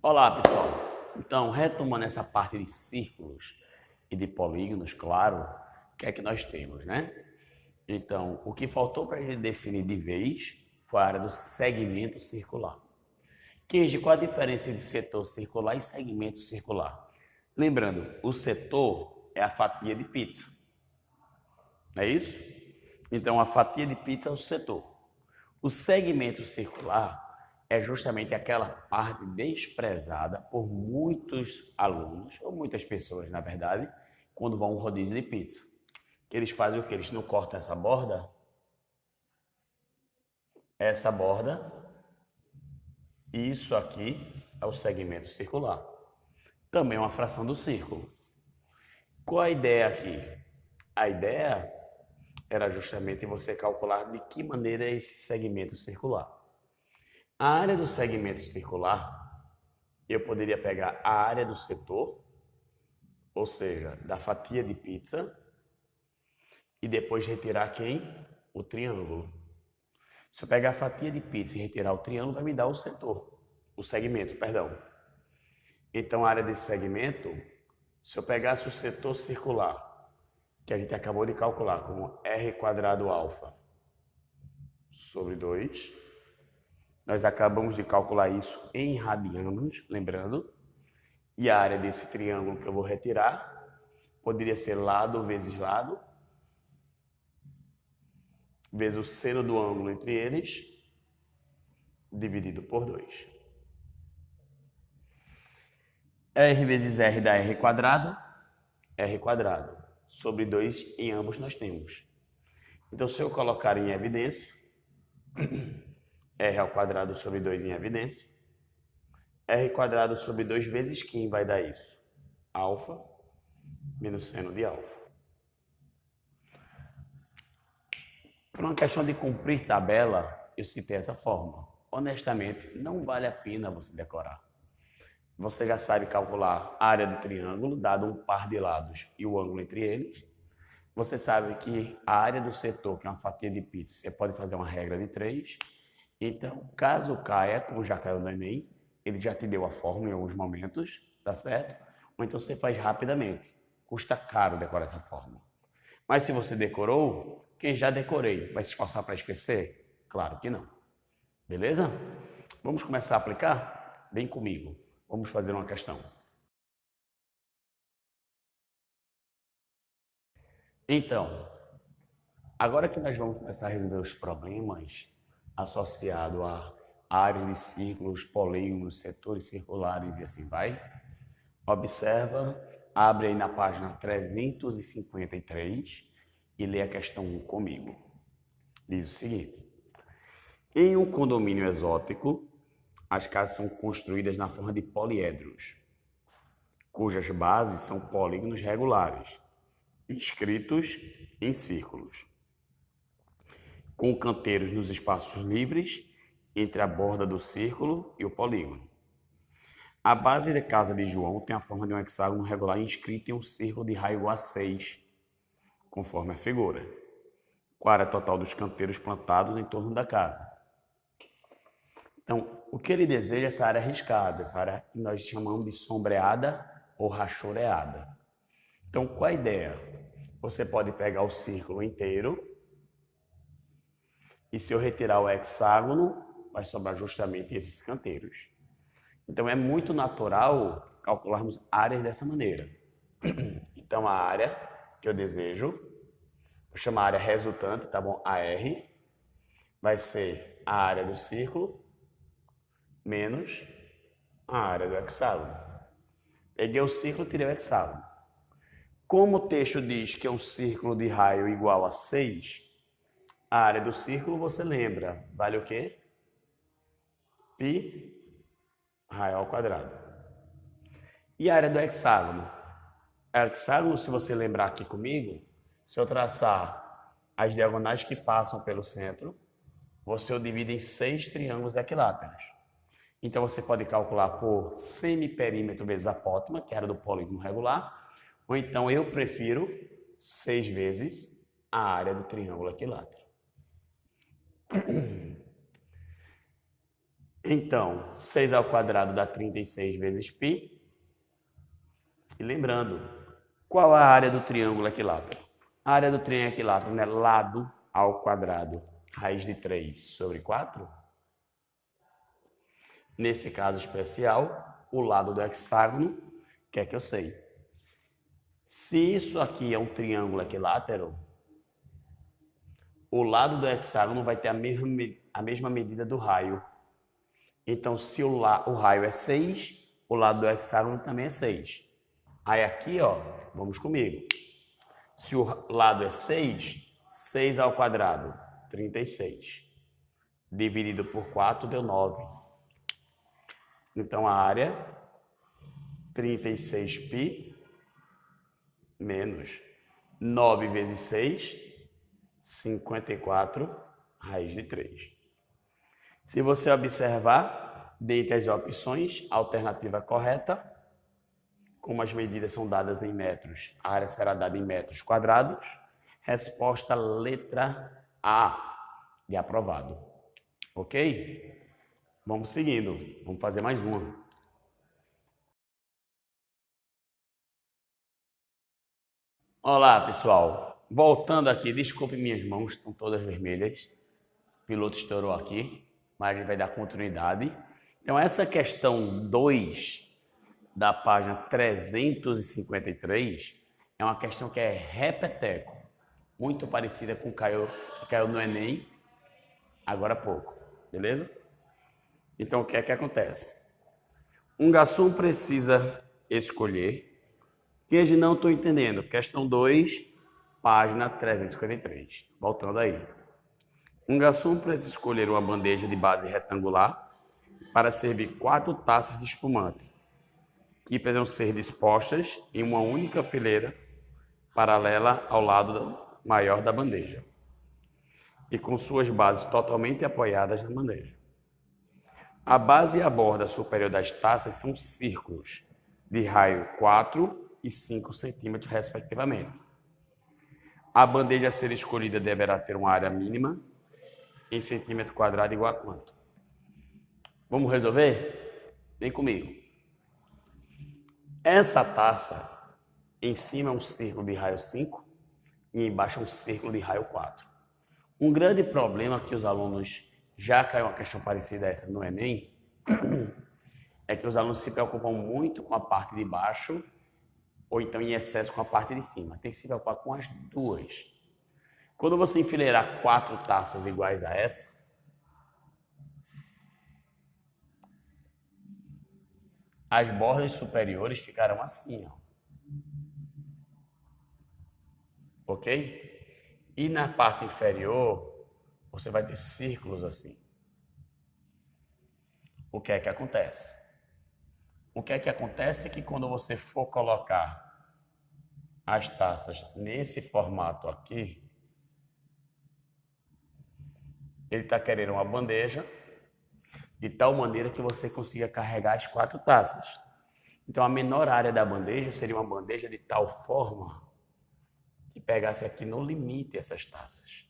Olá, pessoal. Então, retomando essa parte de círculos e de polígonos, claro, o que é que nós temos, né? Então, o que faltou para a gente definir de vez foi a área do segmento circular. Kenji, qual a diferença entre setor circular e segmento circular? Lembrando, o setor é a fatia de pizza, não é isso? Então, a fatia de pizza é o setor. O segmento circular é justamente aquela parte desprezada por muitos alunos, ou muitas pessoas, na verdade, quando vão a um rodízio de pizza. Que eles fazem o que? Eles não cortam essa borda? Essa borda, isso aqui é o segmento circular. Também é uma fração do círculo. Qual a ideia aqui? A ideia era justamente você calcular de que maneira é esse segmento circular. A área do segmento circular, eu poderia pegar a área do setor, ou seja, da fatia de pizza, e depois retirar quem? O triângulo. Se eu pegar a fatia de pizza e retirar o triângulo, vai me dar o setor, o segmento, perdão. Então, a área desse segmento, se eu pegasse o setor circular, que a gente acabou de calcular como R quadrado alfa sobre 2, nós acabamos de calcular isso em radianos, lembrando, e a área desse triângulo que eu vou retirar poderia ser lado vezes lado, vezes o seno do ângulo entre eles, dividido por 2. R vezes R dá R quadrado, sobre 2 em ambos nós temos. Então, se eu colocar em evidência, R ao quadrado sobre 2 em evidência, R quadrado sobre 2 vezes quem vai dar isso? Alfa menos seno de alfa. Por uma questão de cumprir tabela, eu citei essa fórmula. Honestamente, não vale a pena você decorar. Você já sabe calcular a área do triângulo, dado um par de lados e o ângulo entre eles. Você sabe que a área do setor, que é uma fatia de pizza, você pode fazer uma regra de 3. Então, caso caia, como já caiu no Enem, ele já te deu a fórmula em alguns momentos, tá certo? Ou então você faz rapidamente. Custa caro decorar essa fórmula. Mas se você decorou, quem já decorei, vai se esforçar para esquecer? Claro que não. Beleza? Vamos começar a aplicar? Vem comigo. Vamos fazer uma questão. Então, agora que nós vamos começar a resolver os problemas associados a áreas de círculos, polígonos, setores circulares e assim vai, observa, abre aí na página 353 e lê a questão 1 comigo. Diz o seguinte: em um condomínio exótico, as casas são construídas na forma de poliedros, cujas bases são polígonos regulares, inscritos em círculos, com canteiros nos espaços livres entre a borda do círculo e o polígono. A base da casa de João tem a forma de um hexágono regular inscrito em um círculo de raio A6, conforme a figura. Qual a área total dos canteiros plantados em torno da casa? Então, o que ele deseja é essa área riscada, essa área que nós chamamos de sombreada ou rachoreada. Então, qual a ideia? Você pode pegar o círculo inteiro e se eu retirar o hexágono, vai sobrar justamente esses canteiros. Então, é muito natural calcularmos áreas dessa maneira. Então, a área que eu desejo, vou chamar a área resultante, tá bom? AR, vai ser a área do círculo menos a área do hexágono. Peguei o círculo, tirei o hexágono. Como o texto diz que é um círculo de raio igual a 6, a área do círculo, você lembra, vale o quê? Π raio ao quadrado. E a área do hexágono? O hexágono, se você lembrar aqui comigo, se eu traçar as diagonais que passam pelo centro, você o divide em 6 triângulos equiláteros. Então, você pode calcular por semiperímetro vezes apótema, que era do polígono regular, ou então eu prefiro 6 vezes a área do triângulo equilátero. Então, 6 ao quadrado dá 36 vezes π. E lembrando, qual é a área do triângulo equilátero? A área do triângulo equilátero é lado ao quadrado, raiz de 3 sobre 4. Nesse caso especial, o lado do hexágono, que é que eu sei. Se isso aqui é um triângulo equilátero, o lado do hexágono vai ter a mesma medida do raio. Então, se o raio é 6, o lado do hexágono também é 6. Aí aqui, ó, vamos comigo. Se o lado é 6, 6 ao quadrado, 36. Dividido por 4 deu 9. Então, a área, 36π menos 9 vezes 6, 54, raiz de 3. Se você observar, dentre as opções, a alternativa correta, como as medidas são dadas em metros, a área será dada em metros quadrados. Resposta letra A, de aprovado. Ok? Vamos seguindo. Vamos fazer mais uma. Olá, pessoal. Voltando aqui, desculpe, minhas mãos estão todas vermelhas. O piloto estourou aqui, mas a gente vai dar continuidade. Então, essa questão 2 da página 353 é uma questão que é repeteco, muito parecida com que caiu no Enem agora há pouco, beleza? Então, o que é que acontece? Um garçom precisa escolher, que eu não estou entendendo, questão 2, página 353, voltando aí. Um garçom precisa escolher uma bandeja de base retangular para servir 4 taças de espumante, que precisam ser dispostas em uma única fileira paralela ao lado maior da bandeja e com suas bases totalmente apoiadas na bandeja. A base e a borda superior das taças são círculos de raio 4 e 5 centímetros, respectivamente. A bandeja a ser escolhida deverá ter uma área mínima em centímetro quadrado igual a quanto? Vamos resolver? Vem comigo. Essa taça, em cima é um círculo de raio 5 e embaixo é um círculo de raio 4. Um grande problema que os alunos, já caiu uma questão parecida a essa no Enem, é que os alunos se preocupam muito com a parte de baixo ou então em excesso com a parte de cima. Tem que se preocupar com as duas. Quando você enfileirar 4 taças iguais a essa, as bordas superiores ficarão assim, ó. Ok? E na parte inferior, você vai ter círculos assim. O que é que acontece? O que é que acontece é que quando você for colocar as taças nesse formato aqui, ele está querendo uma bandeja de tal maneira que você consiga carregar as 4 taças. Então, a menor área da bandeja seria uma bandeja de tal forma que pegasse aqui no limite essas taças.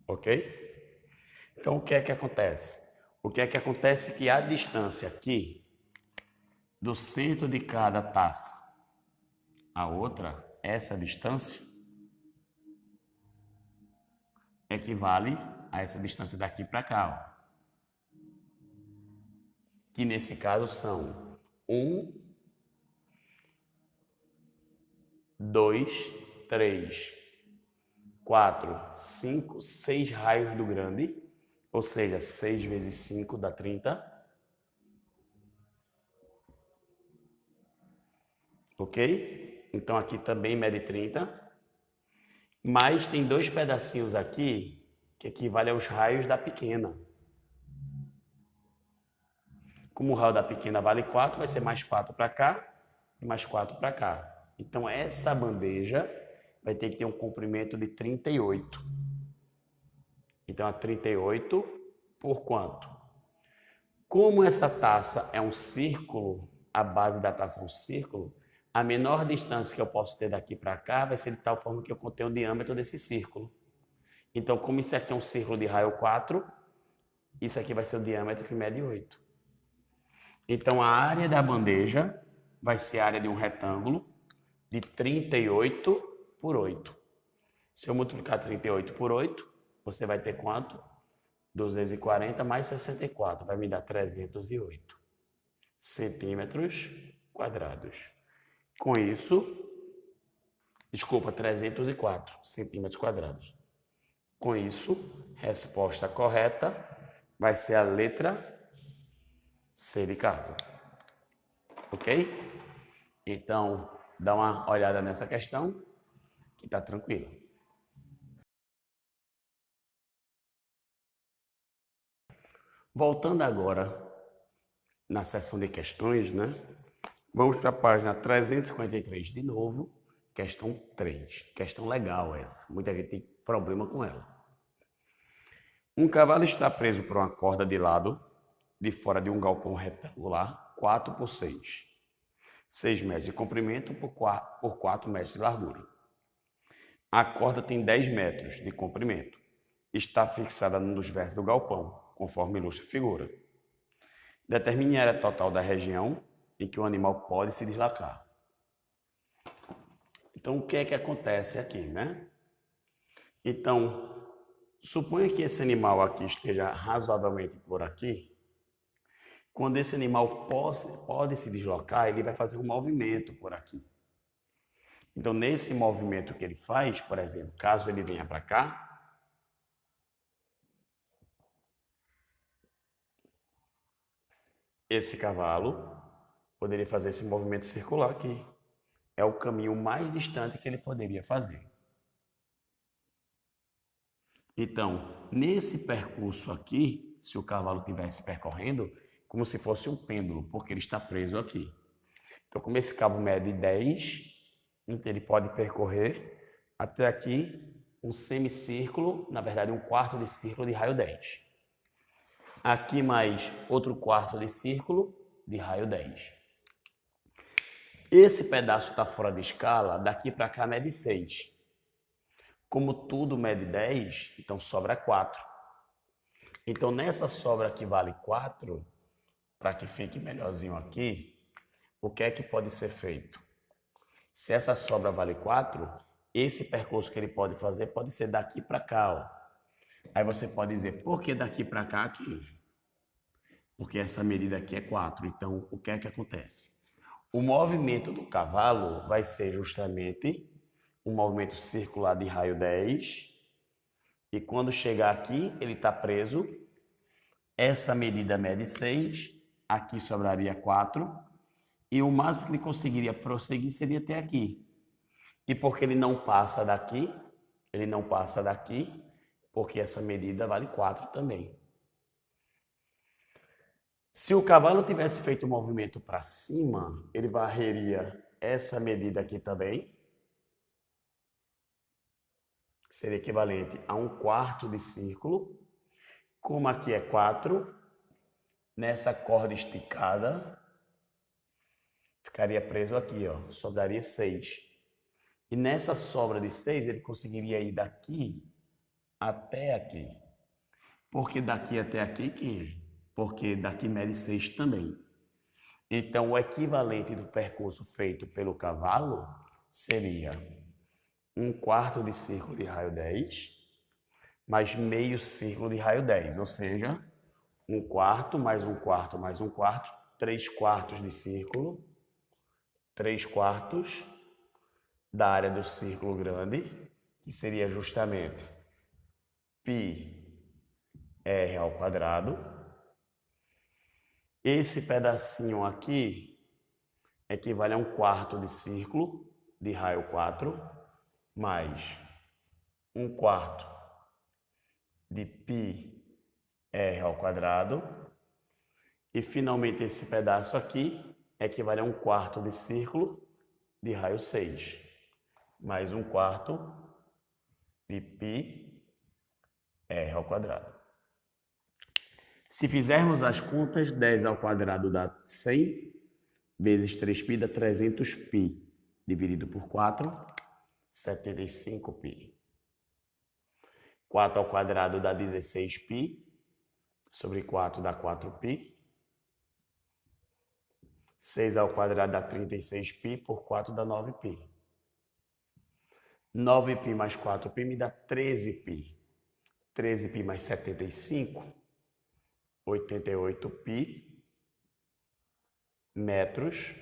Ok? Então, o que é que acontece? O que é que acontece é que a distância aqui, do centro de cada taça a outra, essa distância, equivale a essa distância daqui para cá, ó. Que nesse caso são 1, 2, 3, 4, 5, 6 raios do grande, ou seja, 6 vezes 5 dá 30. Ok? Então aqui também mede 30. Mas tem 2 pedacinhos aqui que equivalem aos raios da pequena. Como o raio da pequena vale 4, vai ser mais 4 para cá e mais 4 para cá. Então, essa bandeja vai ter que ter um comprimento de 38. Então, a 38 por quanto? Como essa taça é um círculo, a base da taça é um círculo, a menor distância que eu posso ter daqui para cá vai ser de tal forma que eu contenho o diâmetro desse círculo. Então, como isso aqui é um círculo de raio 4, isso aqui vai ser o diâmetro que mede 8. Então, a área da bandeja vai ser a área de um retângulo de 38 por 8. Se eu multiplicar 38 por 8, você vai ter quanto? 240 mais 64, vai me dar 308 centímetros quadrados. Com isso, desculpa, 304 centímetros quadrados. Com isso, resposta correta vai ser a letra C de casa. Ok? Então, dá uma olhada nessa questão que está tranquilo. Voltando agora na seção de questões, né? Vamos para a página 353 de novo, questão 3. Questão legal essa, muita gente tem problema com ela. Um cavalo está preso por uma corda de lado de fora de um galpão retangular 4 por 6. 6 metros de comprimento por 4 metros de largura. A corda tem 10 metros de comprimento. Está fixada num dos versos do galpão, conforme ilustra a figura. Determine a área total da região em que o animal pode se deslocar. Então, o que é que acontece aqui, né? Então, suponha que esse animal aqui esteja razoavelmente por aqui. Quando esse animal pode se deslocar, ele vai fazer um movimento por aqui. Então, nesse movimento que ele faz, por exemplo, caso ele venha para cá, esse cavalo poderia fazer esse movimento circular aqui. É o caminho mais distante que ele poderia fazer. Então, nesse percurso aqui, se o cavalo estivesse percorrendo, como se fosse um pêndulo, porque ele está preso aqui. Então, como esse cabo mede 10, então ele pode percorrer até aqui um semicírculo, na verdade um quarto de círculo de raio 10. Aqui mais outro quarto de círculo de raio 10. Esse pedaço está fora de escala, daqui para cá mede 6. Como tudo mede 10, então sobra 4. Então, nessa sobra que vale 4, para que fique melhorzinho aqui, o que é que pode ser feito? Se essa sobra vale 4, esse percurso que ele pode fazer pode ser daqui para cá. Ó. Aí você pode dizer, por que daqui para cá aqui? Porque essa medida aqui é 4. Então, o que é que acontece? O movimento do cavalo vai ser justamente um movimento circular de raio 10. E quando chegar aqui, ele está preso. Essa medida mede 6. Aqui sobraria 4. E o máximo que ele conseguiria prosseguir seria até aqui. E porque ele não passa daqui, porque essa medida vale 4 também. Se o cavalo tivesse feito o movimento para cima, ele varreria essa medida aqui também, que seria equivalente a um quarto de círculo. Como aqui é 4, nessa corda esticada, ficaria preso aqui, ó, sobraria 6. E nessa sobra de 6, ele conseguiria ir daqui até aqui. Por que daqui até aqui, 15? Porque daqui mede 6 também. Então, o equivalente do percurso feito pelo cavalo seria um quarto de círculo de raio 10, mais meio círculo de raio 10, ou seja, um quarto mais um quarto mais um quarto, 3 quartos de círculo, 3 quartos da área do círculo grande, que seria justamente πr ao quadrado. Esse pedacinho aqui equivale a um quarto de círculo de raio 4, mais um quarto de πr ao quadrado. E finalmente esse pedaço aqui equivale a um quarto de círculo de raio 6, mais um quarto de πr ao quadrado. Se fizermos as contas, 10 ao quadrado dá 100, vezes 3π dá 300π, dividido por 4, 75π. 4 ao quadrado dá 16π, sobre 4 dá 4π. 6 ao quadrado dá 36π, por 4 dá 9π. 9π mais 4π me dá 13π. 13π mais 75, 88π metros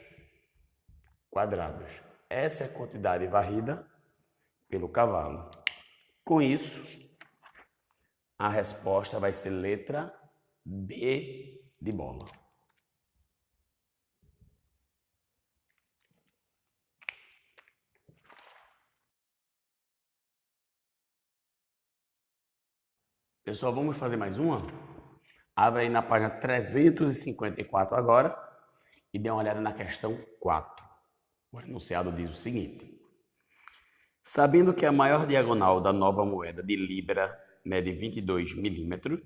quadrados. Essa é a quantidade varrida pelo cavalo. Com isso, a resposta vai ser letra B de bola. Pessoal, vamos fazer mais uma? Abre aí na página 354 agora e dê uma olhada na questão 4. O enunciado diz o seguinte: sabendo que a maior diagonal da nova moeda de Libra mede 22 milímetros,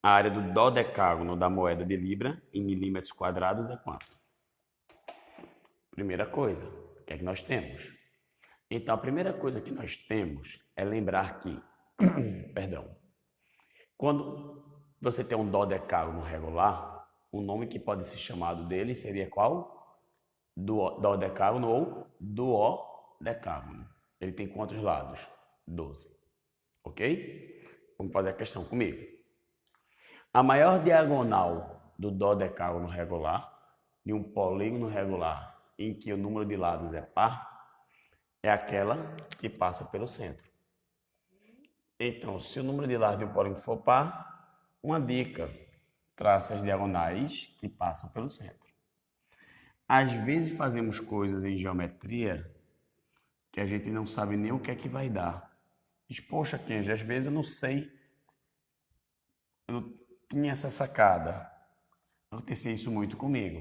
a área do dodecágono da moeda de Libra em milímetros quadrados é quanto? Primeira coisa, o que é que nós temos? Então, a primeira coisa que nós temos é lembrar que, perdão, quando você tem um dodecágono regular, o nome que pode ser chamado dele seria qual? Dodecágono ou duodecágono. Ele tem quantos lados? 12. Ok? Vamos fazer a questão comigo. A maior diagonal do dodecágono regular, de um polígono regular em que o número de lados é par, é aquela que passa pelo centro. Então, se o número de lados de um polígono for par, uma dica: traça as diagonais que passam pelo centro. Às vezes fazemos coisas em geometria que a gente não sabe nem o que é que vai dar. Diz, poxa, Kenji, às vezes eu não sei, eu não tinha essa sacada. Acontecia isso muito comigo.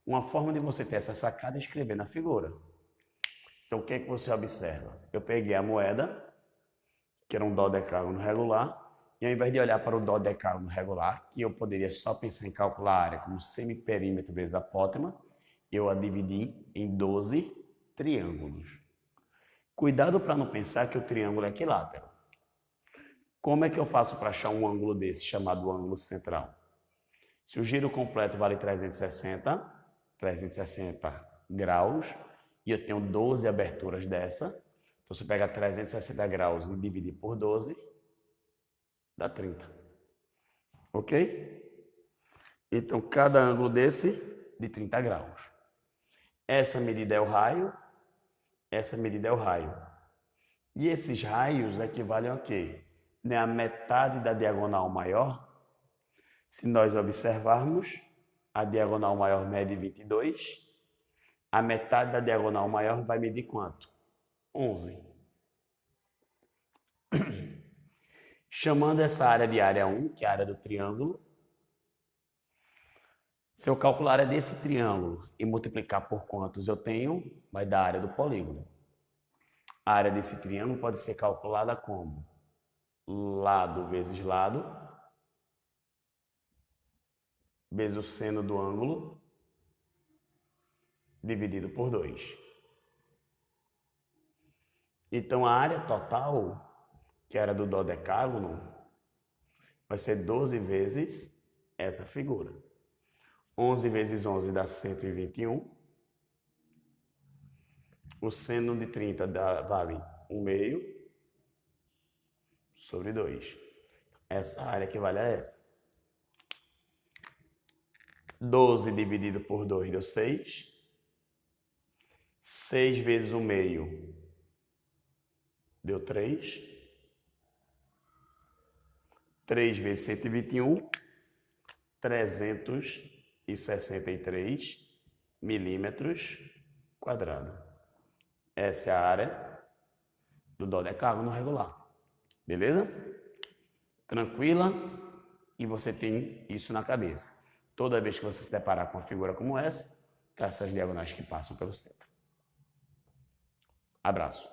Uma forma de você ter essa sacada é escrever na figura. Então, o que é que você observa? Eu peguei a moeda, que era um dodecágono regular, e ao invés de olhar para o dodecágono regular, que eu poderia só pensar em calcular a área como semiperímetro vezes apótema, eu a dividi em 12 triângulos. Cuidado para não pensar que o triângulo é equilátero. Como é que eu faço para achar um ângulo desse, chamado ângulo central? Se o giro completo vale 360 graus, e eu tenho 12 aberturas dessa, então se eu pegar 360 graus e dividir por 12, dá 30. Ok? Então, cada ângulo desse, de 30 graus. Essa medida é o raio, essa medida é o raio. E esses raios equivalem a quê? Não é a metade da diagonal maior? Se nós observarmos, a diagonal maior mede 22, a metade da diagonal maior vai medir quanto? 11. Chamando essa área de área 1, que é a área do triângulo, se eu calcular a área desse triângulo e multiplicar por quantos eu tenho, vai dar a área do polígono. A área desse triângulo pode ser calculada como? Lado vezes lado, vezes o seno do ângulo, dividido por 2. Então, a área total, que era do dodecágono, vai ser 12 vezes essa figura. 11 vezes 11 dá 121. O seno de 30 vale 1/2 sobre 2. Essa área equivale a essa. 12 dividido por 2 deu 6. 6 vezes 1/2 deu 3. 3 vezes 121, 363 milímetros quadrados. Essa é a área do dodecágono regular. Beleza? Tranquila? E você tem isso na cabeça. Toda vez que você se deparar com uma figura como essa, traça as diagonais que passam pelo centro. Abraço.